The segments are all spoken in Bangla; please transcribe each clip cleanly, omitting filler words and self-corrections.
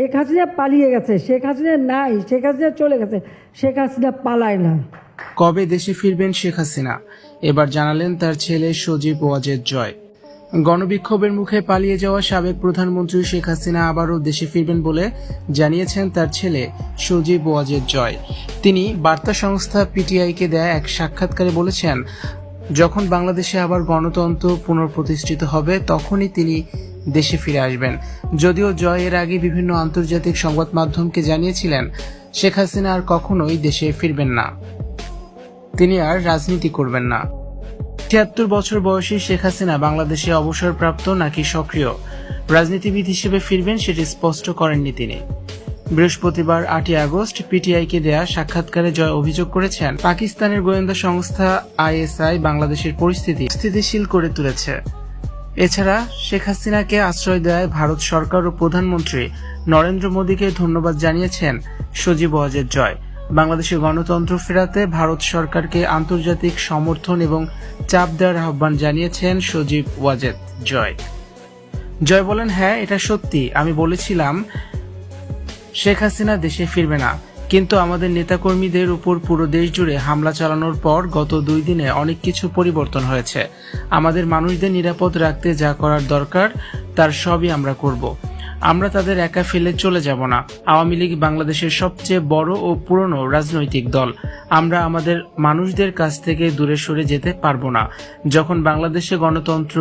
শেখ হাসিনা পালিয়ে গেছে, শেখ হাসিনা নাই, শেখ হাসিনা চলে গেছে, শেখ হাসিনা পালায় না। কবে দেশে ফিরবেন শেখ হাসিনা, এবার জানালেন তার ছেলে সজীব ওয়াজেদ জয়। গণবিক্ষোভের মুখে পালিয়ে যাওয়া সাবেক প্রধানমন্ত্রী শেখ হাসিনা আবারও দেশে ফিরবেন বলে জানিয়েছেন তার ছেলে সজীব ওয়াজেদ জয়। তিনি বার্তা সংস্থা পিটিআইকে দেয়া এক সাক্ষাৎকারে বলেছেন, যখন বাংলাদেশে আবার গণতন্ত্র পুনঃপ্রতিষ্ঠিত হবে তখনই তিনি দেশে ফিরে আসবেন। যদিও জয় এর আগে বিভিন্ন আন্তর্জাতিক সংবাদ মাধ্যমকে জানিয়েছিলেন শেখ হাসিনা আর কখনোই দেশে ফিরবেন না, তিনি আর রাজনীতি করবেন না। ৭৬ বছর বয়সী শেখ হাসিনা বাংলাদেশে অবসরপ্রাপ্ত নাকি সক্রিয় রাজনীতিবিদ হিসেবে ফিরবেন সেটি স্পষ্ট করেননি তিনি। বৃহস্পতিবার ৮ই আগস্ট পিটিআইকে দেয়া সাক্ষাৎকারে জয় অভিযোগ করেছেন, পাকিস্তানের গোয়েন্দা সংস্থা আইএসআই বাংলাদেশের পরিস্থিতি স্থিতিশীল করে তুলেছে। এছাড়া শেখ হাসিনাকে আশ্রয় দেয় ভারত সরকার ও প্রধানমন্ত্রী নরেন্দ্র মোদীকে ধন্যবাদ জানিয়েছেন সজীব ওয়াজেদ জয়। বাংলাদেশে গণতন্ত্র ফেরাতে ভারত সরকারকে আন্তর্জাতিক সমর্থন এবং চাপ দেওয়ার আহ্বান জানিয়েছেন সজীব ওয়াজেদ জয়। জয় বলেন, হ্যাঁ এটা সত্যি, আমি বলেছিলাম শেখ হাসিনা দেশে ফিরবে না, কিন্তু আমাদের নেতাকর্মীদের উপর পুরো দেশ জুড়ে হামলা চালানোর পর গত ২ দিনে অনেক কিছু পরিবর্তন হয়েছে। আমাদের মানুষদের নিরাপদ রাখতে যা করার দরকার তার সবই আমরা করব। আমরা তাদের একা ফেলে চলে যাব না। আওয়ামী লীগ বাংলাদেশের সবচেয়ে বড় ও পুরনো রাজনৈতিক দল। আমরা আমাদের মানুষদের কাছ থেকে দূরে সরে যেতে পারবো না। যখন বাংলাদেশে গণতন্ত্র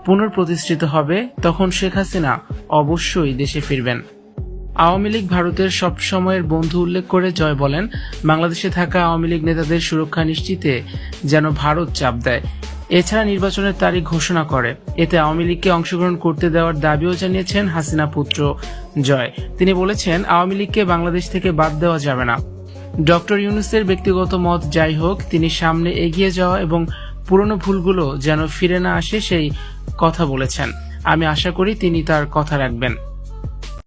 পুনঃপ্রতিষ্ঠিত হবে তখন শেখ হাসিনা অবশ্যই দেশে ফিরবেন। আওয়ামী লীগ ভারতের সবসময়ের বন্ধু উল্লেখ করে জয় বলেন, বাংলাদেশে থাকা আওয়ামী লীগ নেতাদের সুরক্ষা নিশ্চিতে যেন ভারত চাপ দেয়। এছাড়া নির্বাচনের তারিখ ঘোষণা করে, এতে আওয়ামী লীগকে অংশগ্রহণ করতে দেওয়ার দাবিও জানিয়েছেন হাসিনা পুত্র জয়। তিনি বলেছেন, আওয়ামী লীগকে বাংলাদেশ থেকে বাদ দেওয়া যাবে না। ডক্টর ইউনূসের ব্যক্তিগত মত যাই হোক, তিনি সামনে এগিয়ে যাওয়া এবং পুরনো ভুলগুলো যেন ফিরে না আসে সেই কথা বলেছেন। আমি আশা করি তিনি তার কথা রাখবেন।